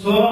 16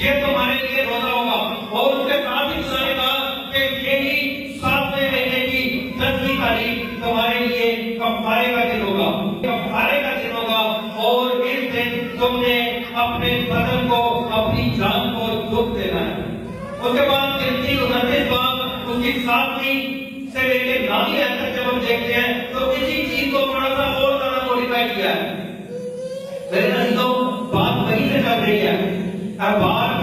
یہ تمہارے لیے روزہ ہوگا. اور اس کے ساتھ ہی خدا نے کہا کہ یہی 7ویں مہینے کی 10ویں تاریخ تمہارے لیے کفارے کا دن ہوگا. کفارے کا دن ہوگا اور اس دن تم نے اپنے بدن کو اپنی جان کو دکھ دینا ہے. اس کے بعد گنتی 29 باب اس کی 7ویں سے لے کے 9ویں آیت تک جب ہم دیکھتے ہیں تو اسی چیز کو تھوڑا سا اور زیادہ موڈیفائی کیا ہے. میرے عزیزوں بات وہیں سے چل رہی ہے. بات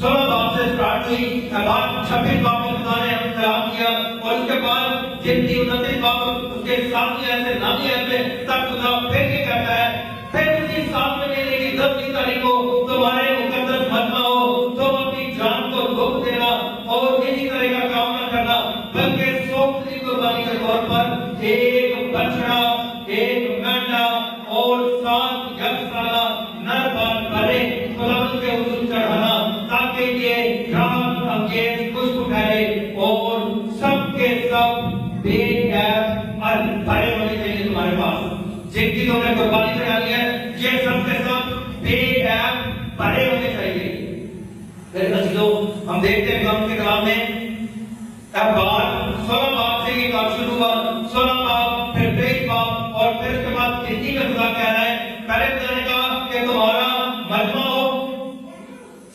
16 باب سے سٹارٹ ہوئی. بات 26 باب میں خدا نے کلام کیا اور اس کے بعد گنتی 29 باب اس کے 7ویں آیت سے 9ویں آیت میں تک خدا پھر یہ کہتا ہے پھر اسی 7ویں مہینے کی 10ویں تاریخ کو تمہارے مقدس مجمع ہو تم اپنی جان کو دکھ دینا اور اسی طرح کا کام نہ کرنا بلکہ سوکھتی قربانی کے طور پر ایک بچڑا ایک مینڈا اور 7 یکسالہ نر بھرے خدا کے حضور چڑھانا تاکہ یہ رات انگیز خوشبو پھیلے اور سب کے سب بے عیب اور بھرے ہونے چاہیے تمہارے پاس. جن کی تم نے قربانی چڑھانی ہے یہ سب کے سب بے عیب بھرے ہونے چاہیے. میرے عزیزوں ہم دیکھتے ہیں کلام کے کلام میں بات 16 باب سے یہ کام شروع ہوا. 16 باب پھر 23 باب اور پھر اس کے بعد گنتی کا خدا کہہ رہا ہے پہلے خدا نے کہا کہ تمہارا مجمع ہو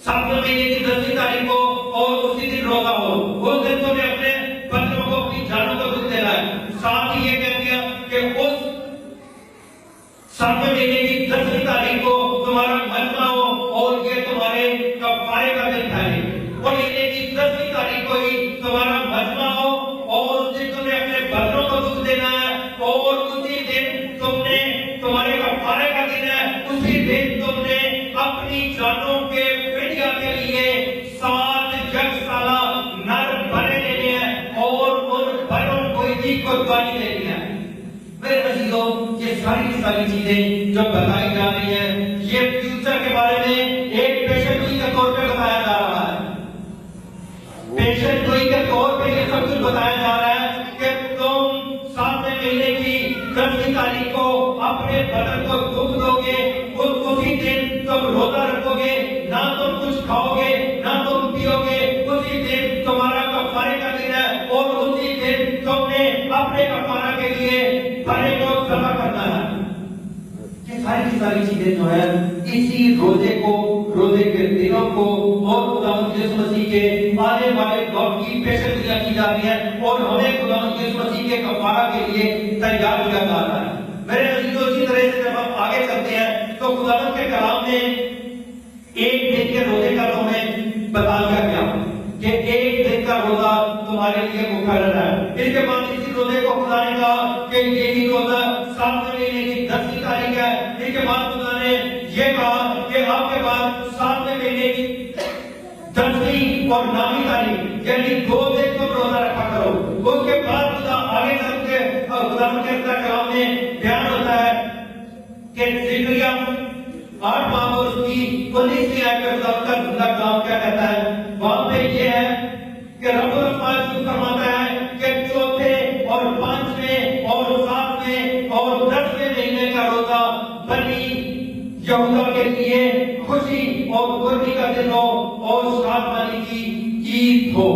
7ویں مہینے کی 10ویں تاریخ کو اور اسی دن روزہ ہو. اس دن تمہیں اپنے بچوں کو اپنی جانوں کو دکھ دینا ہے. ساتھ ہی یہ کہہ دیا کہ اس 7ویں مہینے کی 10ویں تاریخ کو تمہارا مجمع ہو اور یہ تمہارے کفارے کا دن ہے. اور مہینے کی 10ویں تاریخ کو ہی تمہارا مجمع ہو اور اس دن تمہیں اپنے بدنوں کو دکھ دینا ہے اور اسی دن تم نے تمہارے کفارے کا دن ہے اسی دن تم نے اپنی جانوں کے فدیہ کے لیے 7 یکسالہ نر بھرے لینے ہیں اور ان بھروں کو ہی قربانی دینی ہے. میرے عزیزوں یہ ساری چیزیں جو بتائی جا رہی ہیں یہ فیوچر کے بارے میں ایک پیشن گوئی کے طور پہ بتایا جا رہا ہے. پیشن گوئی کے طور پہ یہ سب کچھ بتایا جا رہا ہے کہ تم 7ویں مہینے کی 10ویں تاریخ کو اپنے بدن کو دکھ دو گے اسی دن تم روزہ رکھو گے نہ تم کچھ کھاؤ گے نہ تم پیو گے. اسی دن تمہارا کفارے کا دن ہے اور اسی دن تم نے اپنے کفارہ کے لیے بھرے کو ذبح کرنا ہے. یہ ساری چیزیں جو ہے اسی روزے کو روزے کے دنوں کو اور خداوند یسوع مسیح کے آنے والے وقت کی پیشگوئیاں کی جا رہی ہیں اور ہمیں خداوند یسوع مسیح کے کفارہ کے لیے تیار کیا جا رہا ہے. میرے عزیزوں اسی طرح سے جب ہم آگے چلتے ہیں تو خداوند کے کلام میں ایک دن کے روزے کا ہمیں بتا دیا گیا کہ ایک دن کا روزہ تمہارے لیے مقرر ہے. اس کے بعد اسی روزے کو خدا نے کہا کہ یہی روزہ 7ویں مہینے کی 10ویں تاریخ ہے. اس کے بعد خدا نے یہ کہا کہ آپ کے بعد 7ویں مہینے کی 10ویں اور 9ویں تاریخ یعنی 2 دن تم روزہ رکھا کرو. اس کے بعد خدا آگے چل کے خدا کے کلام میں بیان ہوتا ہے کہ زکریا 8 باب اور اس کی 19ویں آیت میں خدا کا زندہ کلام کیا کہتا ہے. وہاں پہ یہ ہے کہ رب العالمین فرماتا ہے کہ 4تھے اور 5ویں اور 7ویں اور 10ویں مہینے کا روزہ بنی یہودا کے لیے خوشی اور قربی کا دن ہو اور شادمانی کی عید ہو.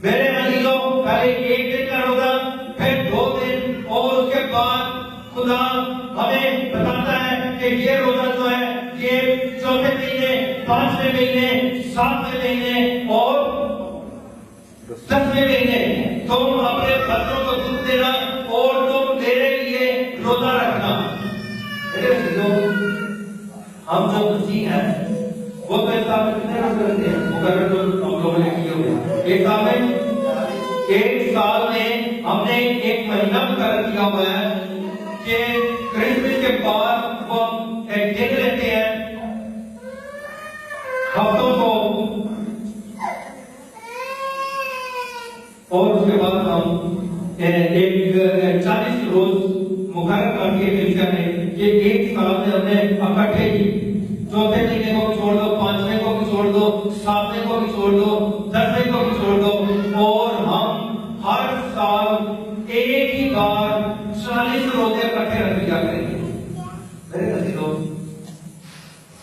میرے عزیزوں پہلے ایک دن کا روزہ پھر 2 دن اور اس کے بعد خدا ہمیں بتاتا ہے کہ یہ روزہ جو ہے یہ 4تھے مہینے 5ویں مہینے 7ویں مہینے اور 10ویں مہینے تم اپنے بچوں کو دودھ دینا اور تم میرے لیے روزہ رکھنا. میرے عزیزوں ہم جو مسیح ہیں وہ تو اس سال میں کتنے روزے رکھتے ہیں مقرر جو ہم لوگوں نے کیے ہوئے ایک سال میں ہم نے ایک مہینہ مقرر کیا ہوا ہے کہ کرسمس کے بعد وہ ایک دن رہتے ہیں ہفتوں کو اور اس کے بعد ہم ایک 40 روز مقرر کر کے کلیسیا نے کہ ایک سال میں ہم نے اکٹھے ہی 4تھے مہینے کو بھی چھوڑ دو 5ویں کو بھی چھوڑ دو 7ویں کو بھی چھوڑ دو 10ویں کو بھی چھوڑ دو اور ہم ہر سال ایک ہی بار 40 روزے اکٹھے رکھ لیا کریں گے. میرے عزیزوں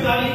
40,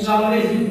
40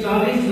40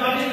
40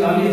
40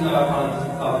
4-5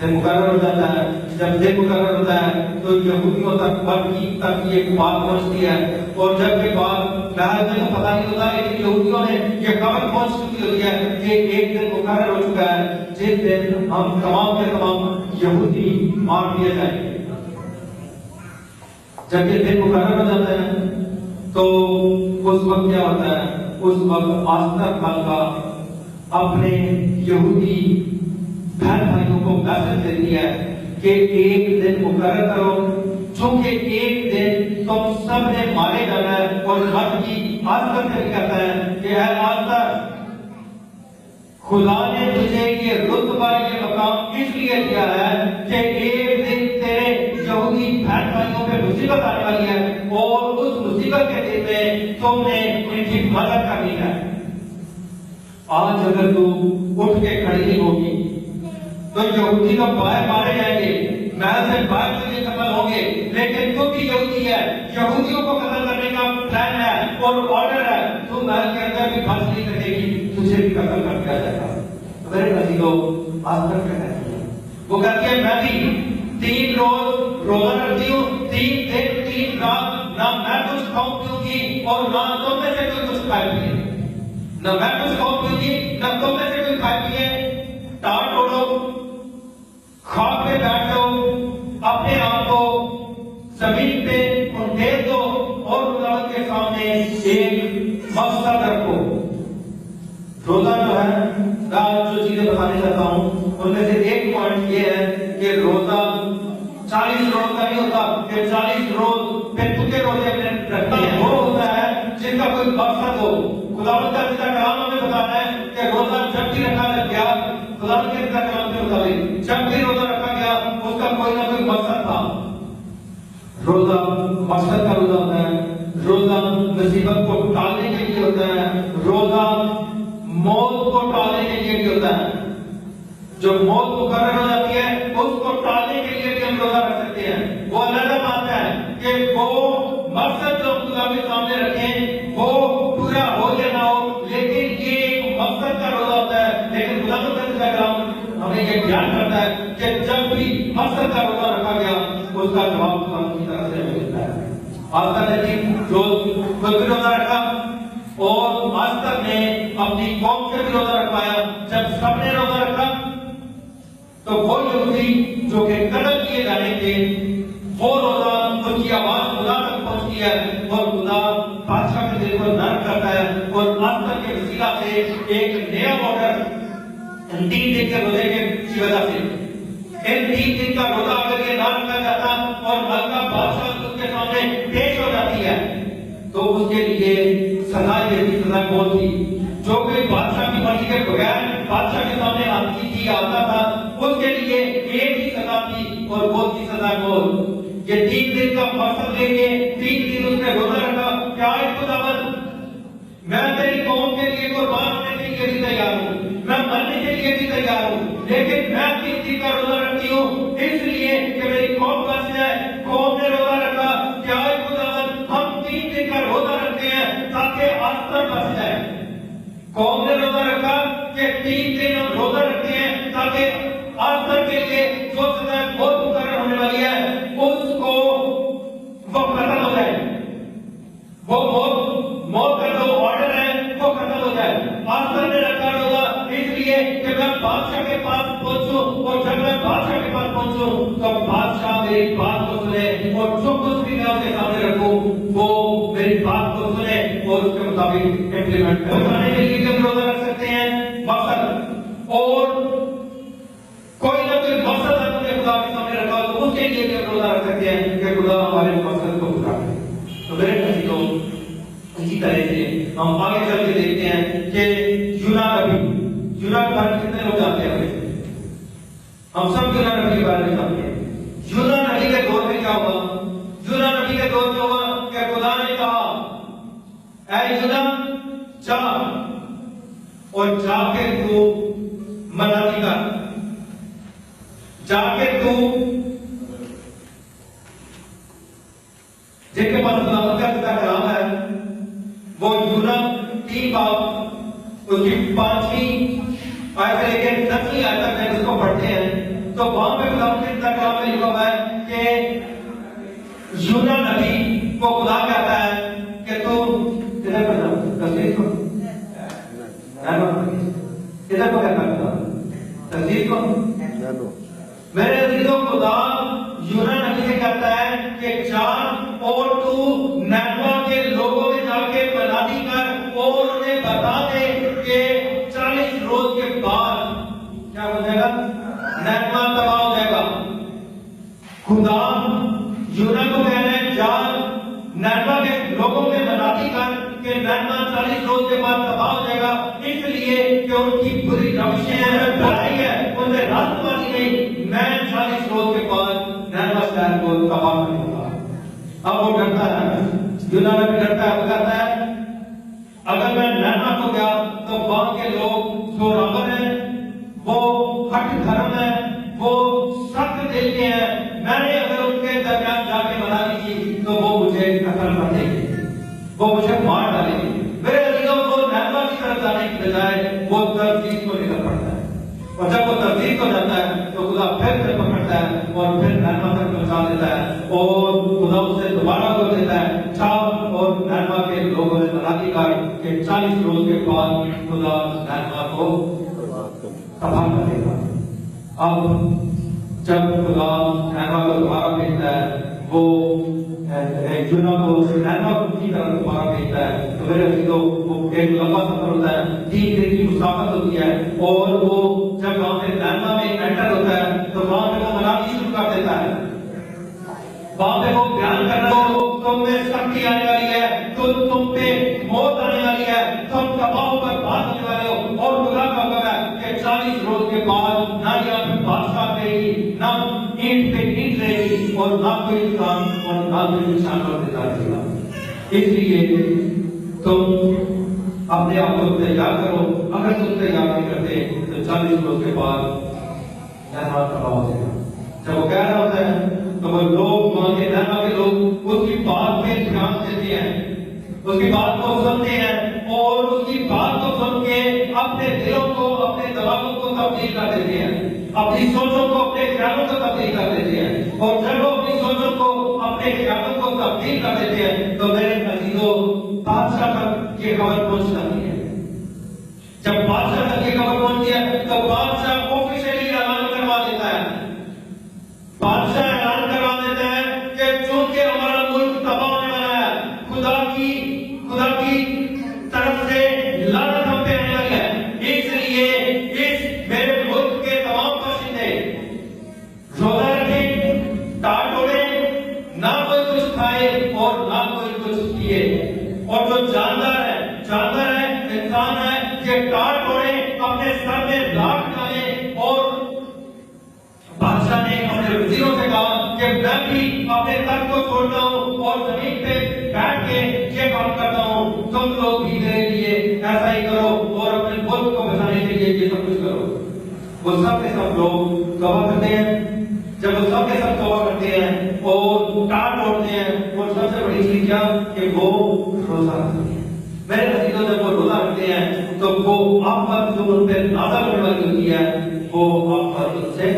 دن مقرر ہو جاتا ہے. جب دن مقرر ہوتا ہے تو یہودیوں تک برقی تک یہ بات پہنچتی ہے, اور جب یہ بات محل میں پتہ نہیں ہوتا, لیکن یہودیوں نے یہ خبر پہنچ چکی ہوتی ہے کہ ایک دن مقرر ہو چکا ہے جس دن ہم تمام کے تمام یہودی مار دیے جائیں گے. جب یہ دن مقرر ہو جاتا ہے تو اس وقت کیا ہوتا ہے, اس وقت آستر خالقہ اپنے یہودی بہن بھائیوں کو میسج دیتی ہے کہ ایک دن مقرر کرو, چونکہ ایک دن تم سب نے مارے جانا ہے. اور رب کی آستر سے بھی کہتا ہے کہ اے آستر, خدا نے تجھے یہ رتبہ یہ مقام اس لیے دیا ہے کہ ایک دن تیرے یہودی بہن بھائیوں پہ مصیبت آنے والی ہے, اور اس مصیبت کے دن میں تم نے ان کی مدد کرنی ہے. آج اگر تو اٹھ کے کھڑی نہیں ہوگی تو یہودی کا بائیں مارے جائیں گے, محل سے باہر کے لیے قتل ہوں گے, لیکن تو بھی یہودی ہے, یہودیوں کو قتل کرنے کا پلان ہے اور آرڈر ہے, تو محل کے اندر بھی بچ نہیں سکے گی, تجھے بھی قتل کر دیا جائے گا. میرے عزیزو, آج تک کہنا ہے وہ کہتی ہے میں بھی 3 روز روزہ رکھتی ہوں, 3 دن 3 رات نہ میں کچھ کھاؤں پیوں گی اور نہ تم میں سے کوئی کچھ کھائے پیے, نہ میں کچھ کھاؤں پیوں گی نہ تم میں سے کوئی کھائے پیے. ٹاٹ اوڑو, خاک پہ بیٹھ جاؤ, اپنے آپ کو زمین پہ انڈیل دو اور خداوند کے سامنے ایک مقصد رکھو. روزہ جو ہے, میں جو چیزیں بتانے چاہتا ہوں ان میں سے ایک پوائنٹ یہ ہے کہ روزہ 40 روز کا نہیں ہوتا کہ 40 روز پہ تکے روزے اپنے رکھتے ہیں. وہ ہوتا ہے جن کا کوئی مقصد ہو. خداوند کا سیدھا کلام ہمیں بتاتا ہے کہ روزہ جب بھی رکھا گیا, خداوند کے سیدھا کلام کے مطابق جب بھی روزہ رکھا گیا اس کا کوئی نہ کوئی مقصد تھا. روزہ مقصد کا روزہ ہوتا ہے, روزہ مصیبت کو ٹالنے کے لیے ہوتا ہے, روزہ موت کو ٹالنے کے لیے بھی ہوتا ہے. جو موت مقرر ہو جاتی ہے اس کو ٹالنے کے لیے بھی ہم روزہ رکھ سکتے ہیں. وہ اللہ مانتا ہے کہ وہ مقصد جو خدا کے سامنے رکھیں وہ پورا ہو یا نہ ہو, لیکن یہ ایک مقصد کا روزہ ہوتا ہے. لیکن خدا کا کلام ہمیں یہ بیان کرتا ہے کہ جب بھی مقصد کا روزہ رکھا گیا اس کا جواب خدا کی طرف سے ملتا ہے. آستر نے کوئی بھی روزہ رکھا اور آستر نے اپنی قوم سے بھی روزہ رکھوایا. جب سب نے روزہ رکھا تو وہ یہودی جو کہ قتل کیے جانے کے وہ روزہ ان کی آواز خدا تک پہنچتی ہے اور خدا بادشاہ کے دل کو نرم کرتا ہے, اور آستر کے وسیلہ سے ایک نیا آرڈر 3 دن کے روزے کی وجہ سے, ان 3 دن کا روزہ اگر یہ نہ رکھا جاتا اور ملکہ بادشاہ اس کے سامنے پیش ہو جاتی ہے تو اس کے لیے سزا جیسی سزا کون تھی. جو کوئی بادشاہ کی مرضی کے بغیر بادشاہ کے سامنے آتی تھی آتا تھا اس کے لیے ایک ہی سزا تھی, اور وہ تھی سزا کون. یہ 3 دن کا مقصد لے کے 3 دن اس نے روزہ رکھا. کیا ہے خداوند, میں تیری قوم کے لیے قربان ہونے کے لیے بھی تیار ہوں, میں مرنے کے لیے بھی تیار ہوں, لیکن میں 3 دن کا روزہ رکھتی ہوں اس لیے کہ میری قوم بچ جائے. قوم نے روزہ رکھا. کیا ہے خداوند, ہم 3 دن کا روزہ رکھتے ہیں تاکہ آستر بچ جائے. قوم نے روزہ رکھا کہ 3 دن ہم روزہ رکھتے ہیں تاکہ آستر کے لیے جو سزا موت مقرر ہونے والی ہے اس کو وہ ختم ہو جائے. وہ موت کا جو آرڈر ہے وہ ختم ہو جائے. آستر نے رکھا روزہ اس لیے کہ میں بادشاہ کے پاس پہنچوں, اور جب میں بادشاہ کے پاس پہنچوں تو بادشاہ میری بات کو سنے, اور جو کچھ بھی میں اس کے سامنے رکھوں وہ میری بات کو سنے اور اس کے مطابق امپلیمنٹ کرے. بچانے کے لیے ہم روزہ رکھ سکتے ہیں مقصد, اور کوئی نہ کوئی مقصد ہم نے خدا کے سامنے رکھا تو اس کے لیے بھی ہم روزہ رکھ سکتے ہیں کہ خدا ہمارے مقصد کو پورا کرے. تو میرے عزیزوں, اسی طرح سے ہم آگے چل کے دیکھتے ہیں کہ یونا نبی کے بارے میں کتنے لوگ جانتے ہیں؟ ہم سب یونا نبی کے بارے میں جانتے ہیں. یونا نبی کے دور میں کیا ہوا؟ یونا نبی کے دور میں ہوا کہ خدا نے کہا اے یونا جا اور جا کے تو مناتی کر, جا کے تو جن کے پاس خداوند کا کلام ہے وہ یونا 3 باب اس کی 5ویں آیت سے لے کے 10ویں آیت تک جب اس کو پڑھتے ہیں تو وہاں پہ خدا کے کلام میں لکھا ہوا ہے کہ یونا نبی کو خدا کہتا ہے کہ تو ادھر پر جاؤ تصدیق کو ادھر کو کہتا ہے تصدیق کو میرے عزیزوں خدا یونا نبی سے کہتا ہے کہ جان اور تو نینوا کے لوگوں میں جا کے منادی کر اور انہیں بتا دے کہ 40 روز کے بعد کیا ہو جائے گا نینوا تباہ ہو جائے گا خدا یونا کو کہہ رہے ہیں جان نینوا کے لوگوں میں منادی کر کہ نینوا 40 روز کے بعد تباہ ہو جائے گا اس لیے کہ ان کی بری روشیں ہیں برائی ہے ان میں راست مانی نہیں میں 40 روز کے بعد نینوا شہر کو تباہ کروں گا اب وہ ڈرتا ہے یونا بھی ڈرتا ہے وہ کہتا ہے اگر میں نینوا کو گیا تو وہاں کے لوگ زورآور ہیں وہ ہٹ دھرم ہے وہ سخت دل کے ہیں میں نے اگر ان کے درمیان جا کے منادی کی تو وہ مجھے قتل کر دیں گے وہ مجھے مار ڈالیں گے میرے عزیزوں کو نینوا کی طرف جانے کی بجائے وہ ترجیح کو نکل پڑتا ہے اور جب وہ ترجیح کو جاتا ہے تو خدا پھر سے پکڑتا ہے اور پھر نینوا تک پہنچا دیتا ہے اور خدا اسے دوبارہ کو دیتا ہے چھاپ اور نینوا کے لوگوں نے منادی کر کہ 40 روز کے بعد خدا نینوا کو تباہ کر دے گا اب جب خدا نینوا کو دوبارہ بھیجتا ہے وہ یونا کو نینوا کی طرف دوبارہ بھیجتا ہے تو میرے عزیزوں وہ ایک لمبا سفر ہوتا ہے 3 دن کی مسافت ہوتی ہے اور وہ جب وہاں سے نینوا میں انٹر ہوتا ہے تو وہاں پہ وہ منادی شروع کر دیتا ہے وہاں پہ وہ بیان کرنا تم میں سختی آنے والی ہے تم پہ موت آنے والی ہے تم تباہ پر بات ہونے والے ہو اور خدا کا حکم ہے کہ 40 روز کے بعد نہ یہاں پہ بادشاہ رہے گی نہ اینٹ پہ اینٹ رہے گی اور نہ کوئی انسان اور نہ کوئی نشان اور دیدار رہے گا اس لیے تم اپنے آپ کو تیار کرو اگر تم تیار نہیں کرتے تو 40 روز کے بعد نینوا تباہ ہو جائے گا جب وہ کہہ رہا ہوتا ہے تو وہ لوگ وہاں کے نینوا کے لوگ اس کی بات پہ دھیان دیتے ہیں اس کی بات کو سنتے ہیں اور اس کی بات کو سن کے اپنے دلوں کو اپنے دماغوں کو تبدیل کر دیتے ہیں اپنی سوچوں کو اپنے خیالوں کو تبدیل کر دیتے ہیں اور جب وہ اپنی سوچوں کو اپنے خیالوں کو تبدیل کر دیتے ہیں تو میرے عزیزوں بادشاہ تک یہ خبر پہنچ جاتی ہے جب بادشاہ تک یہ خبر پہنچتی ہے تو بادشاہ آفیشلی اعلان کروا دیتا ہے بادشاہ اعلان کروا دیتا ہے کہ چونکہ ہمارا ملک تباہ ہونے والا ہے خدا کی طرف سے لعنت ہم پہ آنے والی ہے اس لیے اس میرے ملک کے تمام باشندے روزہ رکھیں ٹاٹ اوڑھیں نہ کوئی کچھ کھائے اور نہ کوئی کچھ پیے اور جو جاندار ہے انسان ہے یہ ٹاٹ اوڑھیں اپنے سر میں لاکھ ڈالیں اور بادشاہ نے اپنے وزیروں سے کہا کہ میں بھی اپنے تخت کو چھوڑتا ہوں اور زمین پہ بیٹھ کے یہ کام کرتا ہوں تم لوگ بھی میرے لیے ایسا ہی کرو اور اپنے ملک کو بچانے کے لیے یہ سب کچھ کرو وہ سب کے سب لوگ توبہ کرتے ہیں جب وہ سب کے سب توبہ کرتے ہیں اور ٹاٹ اوڑھتے ہیں اور سب سے بڑی چیز کیا کہ وہ روزہ رکھتے ہیں میرے عزیزوں جب وہ روزہ رکھتے ہیں تو وہ آفت جو ان پہ نازل ہونے والی ہوتی ہے وہ آفت ان سے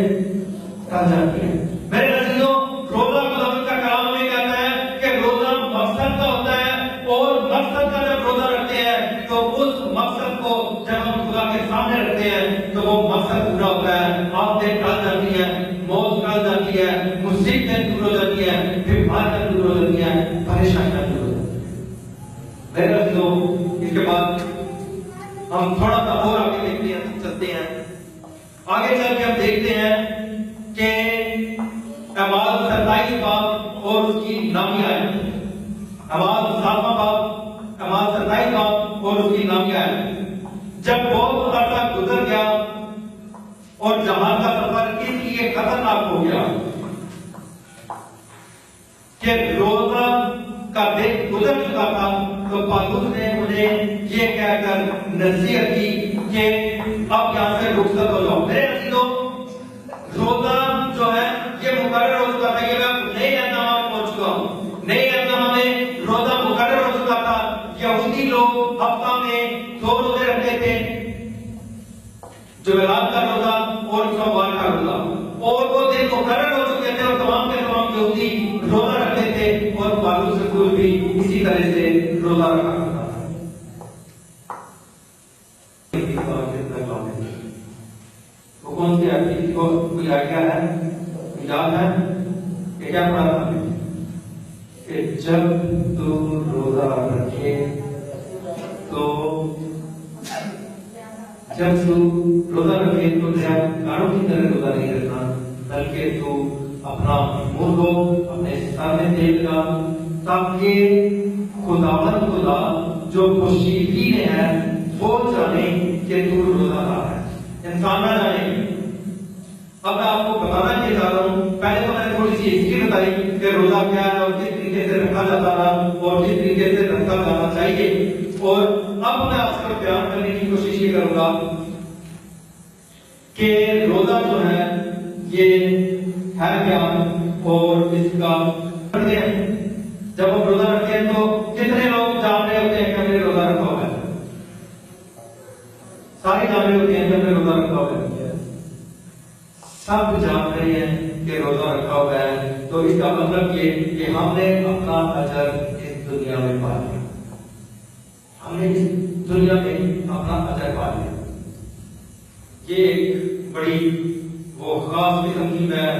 ٹل جاتی ہے میرے عزیزوں روزہ خداوند کا کلام ہمیں کہتا ہے کہ روزہ مقصد کا ہوتا ہے اور مقصد کا جب روزہ رکھتے ہیں تو اس مقصد کو جب ہم خدا کے سامنے رکھتے ہیں تو وہ مقصد پورا ہوتا ہے آفتیں ٹل جاتی ہیں موت ٹل جاتی ہے مصیبتیں دور ہو جاتی ہیں بیماریاں دور ہو جاتی ہیں پریشانیاں دور ہو جاتی ہیں میرے عزیزوں اس کے بعد ہم تھوڑا سا اور آگے دیکھتے ہیں چلتے ہیں آگے چل کے ہم دیکھتے ہیں کہ اعمال 27 باب اور اس کی نامیہ ہے اعمال 7 باب اعمال 27 باب اور اس کی نامیہ ہے جب بہت عرصہ گزر گیا اور جہان کا سفر اس لیے خطرناک ہو گیا کہ روزہ کا دن گزر چکا تھا تو پالوس نے انہیں یہ کہہ کر نصیحت کی کہ اب یہاں سے رخصت ہو جاؤ میرے عزیزوں روزہ جو ہے یہ مقرر ہو چکا تھا کہ میں نئے اہدنامہ میں پہنچ چکا ہوں نئے اہدنامہ میں روزہ مقرر ہو چکا تھا یہودی لوگ ہفتہ میں 2 روزے رکھتے تھے جمعرات کا روزہ اور سوموار کا روزہ اور روزہ رکھتے تھے اور پالوس رسول بھی اسی طرح سے روزہ رکھا کرتا تھا۔ وہ کون سی حدیث کو کوئی آئیڈیا ہے، یاد ہے کہ کیا پڑھا تھا کہ جب تو روزہ رکھے تو تیرا گاڑوں کی طرح روزہ نہیں رکھنا، بلکہ تو اپنا منہ کو اپنے سر میں تیل لگا تاکہ خدا جو پوشیدگی میں ہے وہ جانے کہ تو روزہ رہا ہے، انسان نہ جانے۔ اب میں آپ کو بتانا چاہتا چاہ رہا ہوں، پہلے تو میں نے تھوڑی سی ہسٹری بتائی کہ روزہ کیا ہے اور کس طریقے سے رکھا جاتا ہے اور کس طریقے سے رکھا جانا چاہیے، اور اب میں آپ کو بیان کرنے کی کوشش یہ کروں گا کہ روزہ جو ہے یہ ہے کیا اور اس کا کرتے ہیں۔ جب ہم روزہ رکھتے ہیں تو کتنے لوگ جان رہے ہوتے ہیں کہ ہم نے روزہ رکھا ہوا ہے؟ سارے جان رہے ہوتے ہیں کہ ہم نے روزہ رکھا ہوا ہے، سب جان رہے ہیں کہ روزہ رکھا ہوا ہے، تو اس کا مطلب یہ کہ ہم نے اپنا اجر اس دنیا میں پا لیا، ہم نے اس دنیا میں اپنا اجر پا لیا۔ یہ ایک بڑی وہ خاص قسم کی میں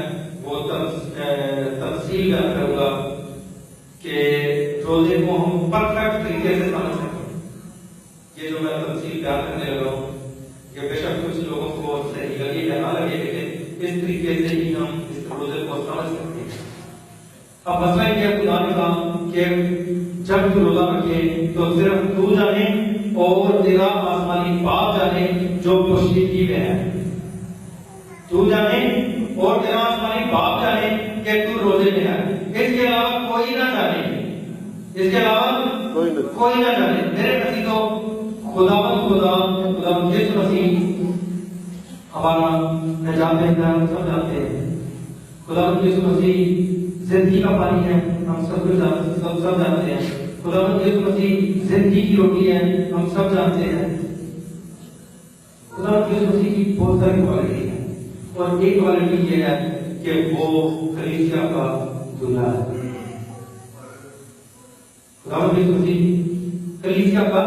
وہ تفصیل بیان کروں گا کہ روزے کو ہم پرفیکٹ طریقے سے سمجھ سکیں۔ یہ جو میں تفصیل بیان کرنے لگا ہوں یہ بے شک کچھ لوگوں کو صحیح لگے یا نہ لگے، لیکن اس طریقے سے ہی ہم اس روزے کو سمجھ سکتے ہیں۔ اب مسئلہ یہ ہے خدا نے کہا کہ جب تو روزہ رکھے تو صرف تو جانے اور تیرا آسمانی باپ جانے جو پوشیدگی میں ہے، تو جانے اور تیرا آسمانی باپ جانے کہ تو روزے میں ہے، اس کے علاوہ کوئی نہ جانے، اس کے علاوہ کوئی نہ جانے۔ میرے نزدیک تو خدا یسوع مسیح ہمارا نجات دہندہ ہم سب جانتے ہیں، خدا یسوع مسیح زندگی کا پانی ہے، ہم سب جانتے ہیں، خدا یسوع مسیح زندگی کی روٹی ہے، ہم سب جانتے ہیں۔ خدا یسوع مسیح کی بہت ساری کوالٹی ہے، اور ایک کوالٹی یہ ہے کہ وہ کلیسیا کا دلہا ہے۔ خدا یسوع مسیح کلیسیا کا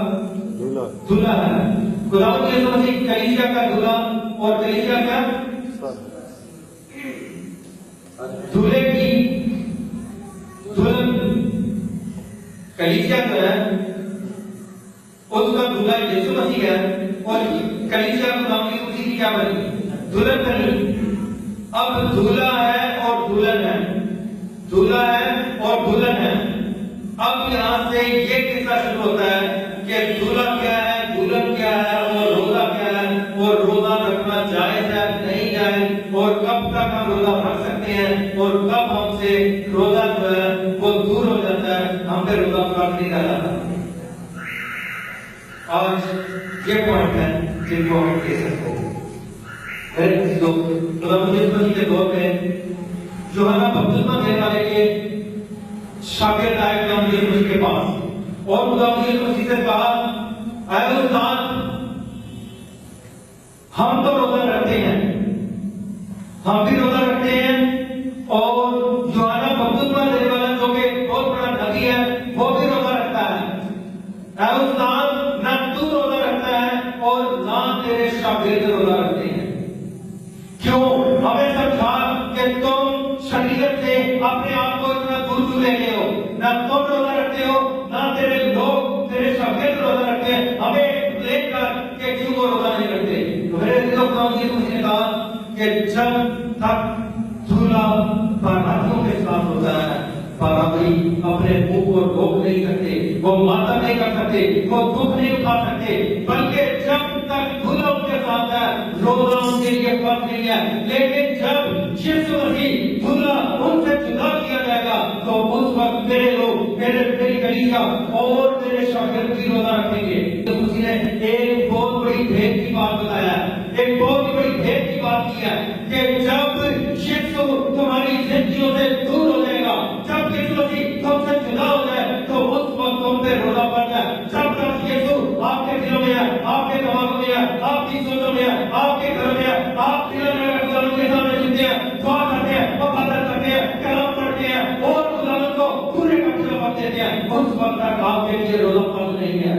دلہا ہے، خدا یسوع مسیح کلیسیا کا دلہا، اور کلیسیا کا دلہے کی دلہن، کلیسیا جو ہے اس کا دلہا یسوع مسیح ہے، اور کلیسیا خدا یسوع مسیح کی کیا بنی؟ دلہن بنی۔ اب دلہا ہے اور دلہن ہے، دلہا ہے اور دلہن ہے۔ اب یہاں سے یہ قصہ شروع ہوتا ہے کہ دلہا کیا ہے، دلہن کیا ہے، اور روزہ کیا ہے، اور روزہ رکھنا جائز ہے نہیں جائز، اور کب تک ہم روزہ رکھ سکتے ہیں، اور کب ہم سے روزہ جو ہے وہ دور ہو جاتا ہے، ہم پہ روزہ فرق نہیں رہ جاتا۔ آج یہ پوائنٹ ہے جن کو ہم کہہ سکتے ہیں۔ میرے دوستو، خدا یسوع مسیح کے دور میں یوحنا بپتسمہ دینے والے کے شاگرد آئے خدا یسوع مسیح کے پاس، اور خدا یسوع مسیح سے کہا، اے استاد، ہم تو روزہ رکھتے ہیں، ہم بھی روزہ رکھتے ہیں، اور یوحنا بپتسمہ دینے والا جو کہ بہت بڑا نبی ہے وہ بھی روزہ رکھتا ہے۔ اے استاد، نہ تو روزہ رکھتا ہے اور نہ تیرے شاگرد روزہ رکھتے ہیں، کیوں؟ ہمیں سمجھا کہ تم شریعت سے اپنے آپ کو اتنا دور کیوں لے گئے ہو، نہ تم روزہ رکھتے ہو نہ تیرے لوگ تیرے شاگرد روزہ رکھتے ہیں، ہمیں دیکھ کر کہ کیوں وہ روزہ نہیں رکھتے۔ تو میرے دل کو یسوع مسیح نے کہا کہ جب تک دھولا براتیوں کے ساتھ ہوتا ہے، باراتی اپنے منہ کو روک نہیں سکتے، وہ ماتم نہیں کر سکتے، وہ دکھ نہیں اٹھا سکتے، بلکہ جب تک دھولا ان کے ساتھ ہے روزہ ان کے لیے فرض نہیں ہے۔ لیکن جب یسوع مسیح دھولا ان سے جدا کیا جائے گا تو اس وقت میرے لوگ، میری کلیسیا اور میرے شاگرد بھی روزہ رکھیں گے۔ یسوع مسیح نے ایک بہت بڑی بھیت کی بات بتایا ہے، ایک بہت بڑی بھیت کی بات کی ہے کہ جب یسوع تمہاری زندگیوں سے دور ہو جائے گا، جب یسوع مسیح تم سے جدا ہو جائے تو اس وقت تم پہ روزہ پڑ جائے۔ جب تک یسوع آپ کے دلوں میں ہے، آپ کے دماغوں میں ہے، آپ کی سوچوں میں ہے، آپ کے گھر میں ہے، آپ دلوں میں خدا کے سامنے جھکتے ہیں، دعا کرتے ہیں، عبادت کرتے ہیں، کلام پڑھتے ہیں اور اس وقت تک آپ کے لیے روزہ فرض نہیں ہے.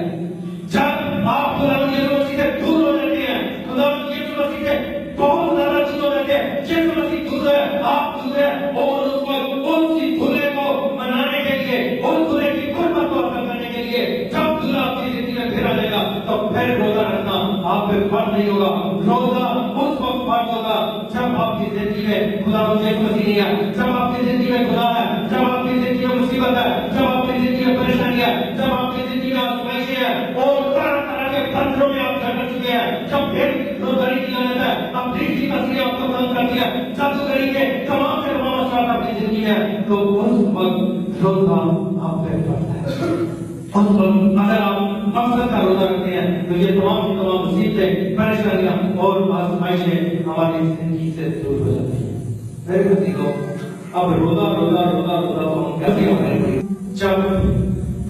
جب آپ خدا یسوع مسیح سے دور ہو جاتے ہیں, خدا یسوع مسیح سے بہت زیادہ دور ہو جاتے ہیں, یسوع مسیح دور ہے, آپ دور ہیں, اور اس وقت اسی دھلے کو منانے کے لیے, اس دھلے کی قربت کو حاصل کرنے کے لیے جب دھلا آپ کی زندگی میں پھر آ جائے گا تو پھر روزہ رکھنا آپ پہ فرض نہیں ہوگا. روزہ اس وقت فرض ہوگا جب آپ کی زندگی میں خدا یسوع مسیح نہیں ہے, جب آپ کی زندگی میں خدا ہے, جب آپ کی زندگی میں مصیبت ہے, جب آپ کی زندگی میں پریشانی ہے, جب آپ کی زندگی میں آزمائشیں ہیں اور طرح طرح کے خطروں میں آپ جھگڑ چکے ہیں, جب پھر روزاری کی جانت ہے, اب کی تصویر آپ کو بند کرتی ہے, جادوگری کے تمام سے تمام اثرات آپ کی زندگی ہے, تو اس وقت روزہ آپ پہ پڑتا ہے. اس وقت اگر آپ مقصد کا روزہ رکھتے ہیں تو یہ تمام مصیبتیں, پریشانیاں اور آزمائشیں ہماری زندگی سے دور ہو جاتی ہیں. میرے بھائیو, اب روزہ روزہ روزہ روزہ تو ہم کیسے کریں گے جب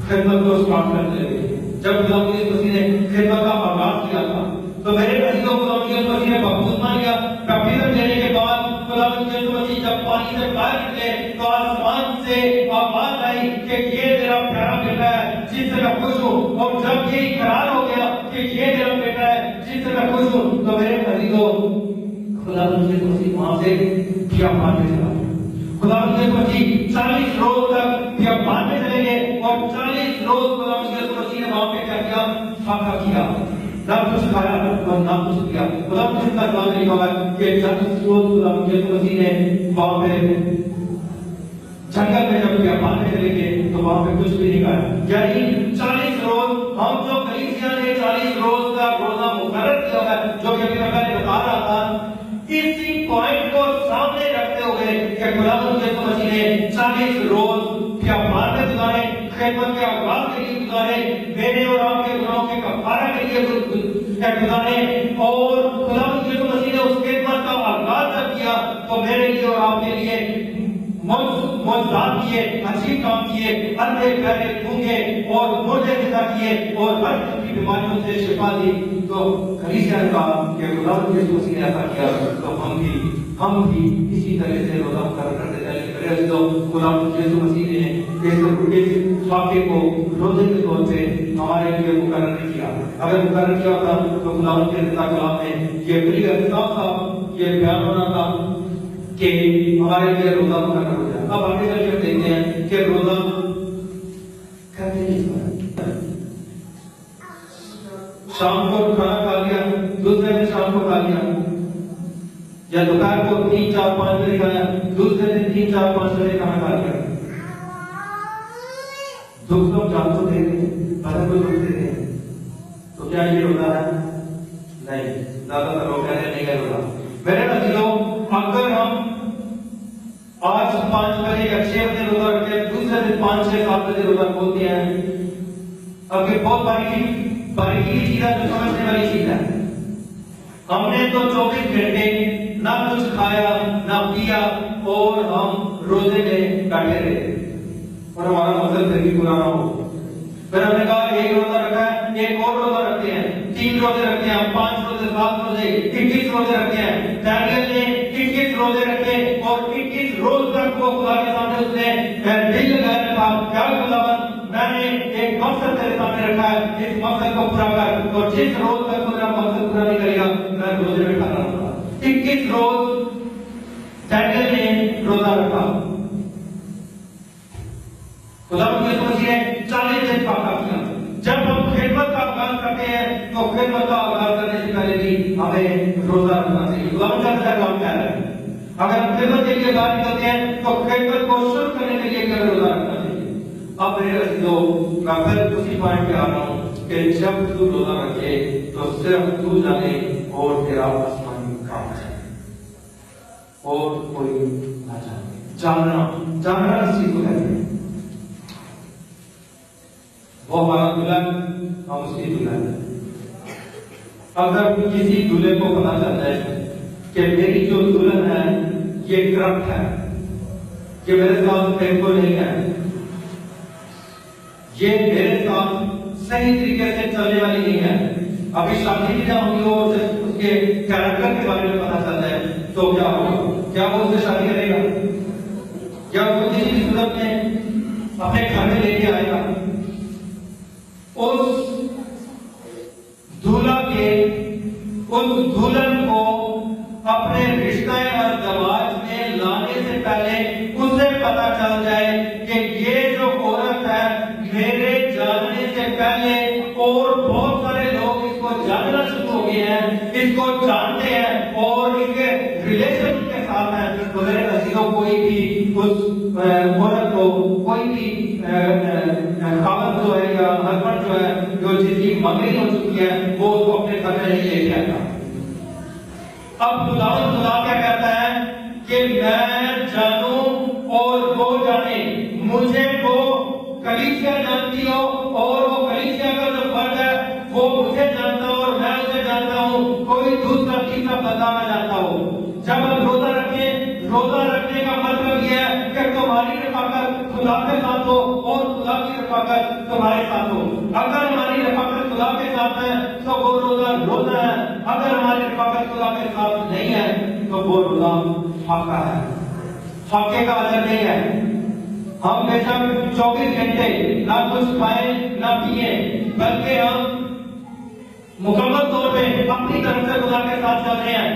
خدمت کو اسٹارٹ کرتے لگے, جب خدا مسیح نے خدمت کا آغاز کیا تھا تو میرے بھائیو خدا مسیح نے بپتسمہ لیا. بپتسمہ لینے کے بعد خدا مسیح جب پانی سے باہر نکلے تو آسمان سے آواز آئی کہ یہ میرا پیارا بیٹا ہے جس سے میں خوش ہوں, اور جب یہ اقرار ہو گیا کہ یہ میرا بیٹا ہے جس سے میں خوش ہوں تو میرے بھائیو خدا مسیح وہاں سے بیابان میں چلا. خدا مسیح 40 روز تک بیابان میں چلے گئے اور 40 روز خدا مسیح نے وہاں پہ کیا کیا, فاقہ کیا, نہ کچھ کھایا اور نہ کچھ کیا. خدا مسیح کا کلام لکھا ہوا ہے کہ 40 روز خدا مسیح نے وہاں پہ جنگل میں جب بیابان میں چلے گئے تو وہاں پہ کچھ بھی نہیں کھایا. یعنی 40 روز ہم جو کلیسیا نے 40 روز کا روزہ مقرر کیا ہے, جو کہ ابھی میں بتا رہا تھا, اسی پوائنٹ کو سامنے رکھتے ہوئے کہ خدا مسیح نے 40 روز بیابان میں گزارے, خدمت کے آغاز کے لیے گزارے, میرے اور آپ کے گناہوں کے کفارہ کے لیے گزارے, اور خدا مسیح نے اس خدمت کا آغاز جب کیا تو میرے لیے اور آپ کے لیے معجزات کیے, عجیب کام کیے, اندھے بہرے گونگے اور مردے زندہ کیے اور ہر قسم کی بیماریوں سے شفا دی. تو کلیسیا نے کہا کہ خدا مسیح نے ایسا کیا تو ہم بھی اسی طرح سے روزہ مقرر کرتے چلیں. میرے تو خدا مسیح نے اس واقعے کو روزے کے طور پہ ہمارے لیے مقرر نہیں کیا. اگر مقرر کیا ہوتا تو خدا کے کلام میں یہ بڑی صاف یہ بیان ہونا تھا کہ ہمارے لیے روزہ مقرر ہو جائے. اب آگے چل کے دیکھتے ہیں کہ روزہ کرتے کس طرح. شام کو کھانا کھا لیا, دوسرے دن شام کو کھا لیا, یا دوپہر کو 3 4 5 بجے کھایا, دوسرے دن 3 4 5 بجے کھانا کھا لیا. دکھ تو جان تو دے گے, بدن کو دکھ دے گے, تو کیا یہ روزہ ہے؟ نہیں. زیادہ تر لوگ کہتے ہیں نہیں ہے روزہ. میرے بھائیو, اگر ہم آج 5 بجے یا 6 بجے روزہ رکھتے ہیں, دوسرے دن 5 6 7 بجے روزہ کھولتے ہیں, اب یہ بہت باریکی چیز ہے, جو سمجھنے والی چیز ہے. ہم نے تو 24 گھنٹے نہ کچھ کھایا نہ پیا اور ہم روزے میں بیٹھے رہے اور ہمارا مقصد پھر بھی پورا نہ ہو. پھر ہم نے کہا ایک روزہ رکھا ہے, ایک اور روزہ رکھتے ہیں, 3 روزے رکھتے ہیں, 5 روزے, 7 روزے, 21 روزے رکھتے ہیں. ڈینیل نے 21 روزے رکھے اور 21 روز تک وہ خدا کے سامنے اس نے دل لگایا رکھا, کیا خداوند میں نے ایک مقصد تیرے سامنے رکھا ہے, اس مقصد کو پورا کر, اور جس روز تک میرا مقصد پورا نہیں کرے گا میں روزے میں کھانا رہوں گا. 21 روز ڈینیل نے روزہ رکھا. خدا مسیح نے 40 دن پاکا کیا. جب ہم خدمت کا آغاز کرتے ہیں تو خدمت کا آغاز کرنے سے پہلے بھی ہمیں روزہ رکھنا چاہیے. خدا مسیح کا کام کیا ہے, اگر ہم خدمت کے لیے باہر نکلتے ہیں تو خدمت کو شروع کرنے کے لیے روزہ رکھنا چاہیے. اب میرے عزیزو, میں پھر اسی پوائنٹ پہ آ رہا ہوں کہ جب تو روزہ رکھے تو صرف تو جانے اور تیرا آسمانی کام ہے, اور کوئی نہ جانے. جاننا اس چیز کو کہتے ہیں, وہ ہمارا دلہن, ہم اس کی دلہن ہے. اگر کسی دلہے کو پتا چلتا ہے کہ میری جو دلہن ہے یہ کرپٹ ہے, یہ میرے ساتھ فیتھفل نہیں ہے, یہ میرے ساتھ صحیح طریقے سے چلنے والی نہیں ہے, ابھی شادی بھی نہ ہوئی اور اس کے کیریکٹر کے بارے میں پتا چلتا ہے, تو کیا ہوگا؟ کیا وہ اس سے شادی کرے گا؟ کیا وہ کسی بھی صورت میں اپنے گھر میں لے کے آئے گا؟ پہلے اسے پتا چل جائے کہ یہ جو عورت ہے میرے جاننے سے پہلے اور بہت سارے لوگ اس کو جاننا شروع ہو گئے ہیں، اس کو جانتے ہیں اور ان کے ریلیشن کے ساتھ ہیں، تو میرے عزیزوں کوئی بھی اس عورت کو، کوئی بھی خاوند جو ہے یا ہسبینڈ جو ہے جو جس کی منگنی ہو چکی ہے وہ اس کو اپنے گھر میں نہیں لے کے آتا۔ اب خدا کیا کہتا ہے کہ میں جانوں اور وہ جانے، مجھے وہ کلیسیا جانتی ہو اور وہ کلیسیا کا جو فرد ہے وہ مجھے جانتا ہو اور میں اسے جانتا ہوں، کوئی دوسرا تیسرا بندہ نہ جانتا ہو۔ جب ہم روزہ رکھیں، روزہ رکھنے کا مطلب یہ ہے کہ تمہاری رفاقت خدا کے ساتھ ہو اور خدا کی رفاقت تمہارے ساتھ ہو۔ اگر ہماری رفاقت خدا کے ساتھ ہے تو وہ روزہ روزہ ہے، اگر ہماری رفاقت خدا کے ساتھ نہیں ہے تو وہ روزہ فاقہ ہے، فاقے کا اثر نہیں ہے۔ ہم بے شک 24 گھنٹے نہ کچھ کھائیں نہ پیئیں، بلکہ ہم مکمل طور پہ اپنی طرف سے خدا کے ساتھ چل رہے ہیں،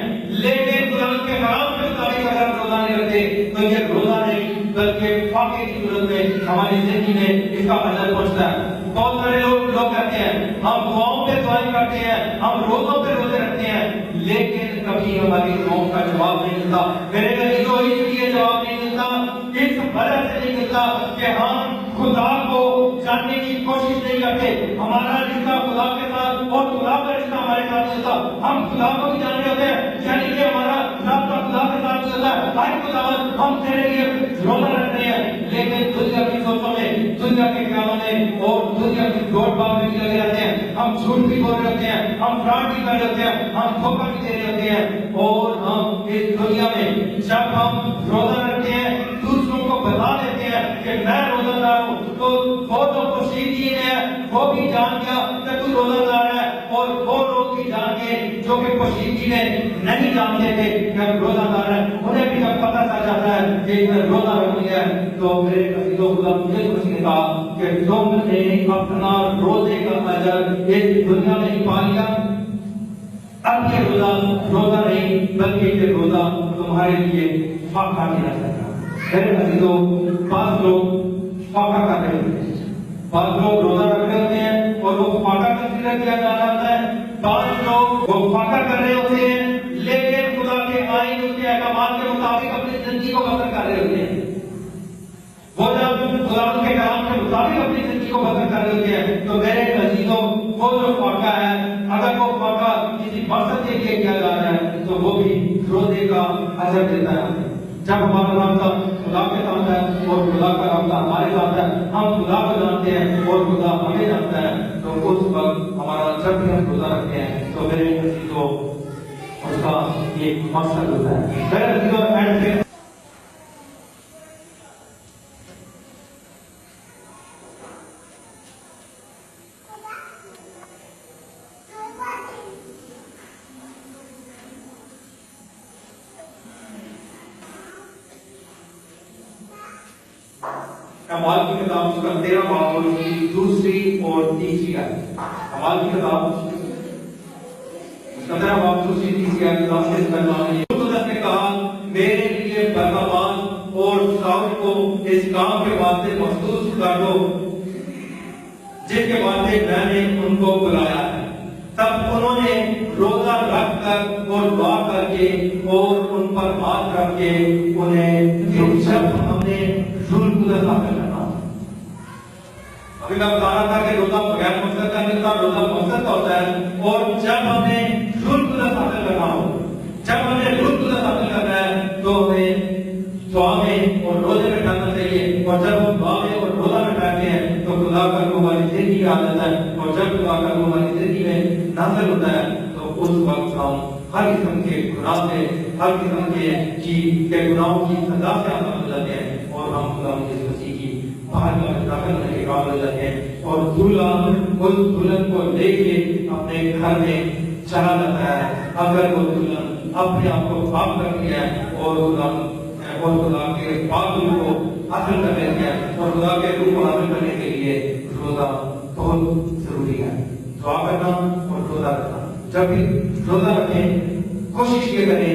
لیکن خدا کے حرام کے مطابق اگر ہم روزہ نہیں رکھتے تو یہ روزہ نہیں بلکہ فاقے کی صورت میں ہماری زندگی میں اس کا اثر پہنچتا ہے۔ بہت سارے لوگ کہتے ہیں ہم دعاؤں پہ دعائیں کرتے ہیں، ہم روزوں پہ روزے رکھتے ہیں، لیکن کبھی ہماری دعاؤں کا جواب نہیں ملتا۔ میرے عزیزوں اس لیے جواب نہیں ملتا، اس وجہ سے نہیں ملتا کہ ہم خدا کو جاننے کی کوشش نہیں کرتے۔ ہمارا رشتہ خدا کے ساتھ اور خدا کا رشتہ ہمارے ساتھ نہیں ہوتا۔ ہم خدا کو بھی جان رہے ہوتے ہیں، یعنی کہ ہمارا رابطہ خدا کے ساتھ نہیں ہوتا ہے۔ ہر خدا ہم تیرے لیے روزہ رکھ رہے ہیں، لیکن دنیا کی سوچوں میں، دنیا کے خیالوں میں اور دنیا کی دوڑ بھاگ میں بھی لگے رہتے ہیں۔ ہم جھوٹ بھی بول رہے ہوتے ہیں، ہم فراڈ بھی کر رہے ہوتے ہیں، ہم دھوکہ بھی دے رہے ہوتے ہیں، اور ہم اس دنیا میں جب ہم روزہ رکھتے ہیں دوسروں کو بتا دیتے ہیں کہ میں روزہ دار ہوں، تو وہ جو پوشیدگی ہے وہ بھی جان گیا کہ تو روزہ دار ہے، اور وہ لوگ بھی جان گئے جو کہ پوشیدگی میں نہیں جانتے تھے کہ ہم روزہ دار ہیں، انہیں بھی جب پتہ چل جاتا ہے کہ میں روزہ رکھ لیا ہے، تو میرے عزیزوں خدا مجھے خوشی نے کہا کہ تم نے اپنا روزے کا اجر اس دنیا میں ہی پا لیا۔ اب یہ روزہ نہیں بلکہ یہ روزہ تمہارے لیے فاقہ کیا جائے گا۔ میرے عزیزوں بعض لوگ فاقہ کر رہے ہوتے ہیں، بعض لوگ روزہ رکھ رہے ہوتے ہیں اور وہ فاقہ کنسیڈر کیا جاتا ہے، بعض لوگ وہ فاقہ کر رہے ہوتے ہیں لیکن خدا کے آئین اس کے احکامات کے مطابق اپنی زندگی کو بسر کر رہے ہوتے ہیں۔ وہ جب خدا کے کلام کے مطابق اپنی زندگی کو بسر کر رہے ہوتے ہیں تو میرے عزیزوں وہ جو فاقہ ہے، اگر وہ فاقہ کسی مقصد کے لیے کیا جا رہا ہے تو وہ بھی روزے کا اجر دیتا ہے۔ جب ہمارا رابطہ خدا کے ساتھ ہے اور خدا کا رابطہ ہمارے ساتھ ہے، ہم خدا کو جانتے ہیں اور خدا ہمیں جانتا ہے، تو اس وقت ہمارا جب بھی ہم روزہ رکھتے ہیں تو میرے عزیزوں اس کا ایک مقصد ہوتا ہے۔ میرے عزیزوں اینڈ پہ اعمال کی کتاب اس کا 13 باب اور اس کی دوسری اور تیسری آیت۔ اعمال کی کتاب اس کا 13 باب دوسری تیسری آیت نے کہا میرے لیے برناباس اور شاول کو اس کام کے واسطے مخصوص کر دو جس کے واسطے میں نے ان کو بلایا ہے۔ تب انہوں نے روزہ رکھ کر اور دعا کر کے اور ان پر ہاتھ رکھ کے انہیں جب ہم نے روح القدس حاصل کرنا، ابھی میں بتا رہا تھا کہ روزہ بغیر مقصد کا نہیں ہوتا، روزہ مقصد کا ہوتا ہے، اور جب ہم نے روح القدس حاصل کرنا ہو، جب ہم نے روح القدس حاصل کرنا ہے تو ہمیں دعا میں اور روزے میں ڈالنا چاہیے، اور جب ہم دعا میں اور روزہ میں ڈالتے ہیں تو خدا کا روح ہماری زندگی میں آ جاتا ہے، اور جب خدا کا روح ہماری زندگی میں نازل ہوتا ہے تو اس وقت ہم ہر قسم کے گناہ سے، ہر قسم کے گناہوں کی سزا سے آزاد ہو جاتے ہیں، اور ہم خدا مسیح کی باہر میں داخل ہونے کے قابل ہو جاتے ہیں، اور دلہن اس دلہن کو لے کے اپنے گھر میں چلا جاتا ہے۔ اگر وہ دلہن اپنے آپ کو پاک کر دیا ہے اور خدا کے پاک روح کو حاصل کر لیتی ہے، اور خدا کے روح کو حاصل کرنے کے لیے روزہ بہت ضروری ہے۔ دعا کرنا اور روزہ رکھنا، جب بھی روزہ رکھیں کوشش یہ کریں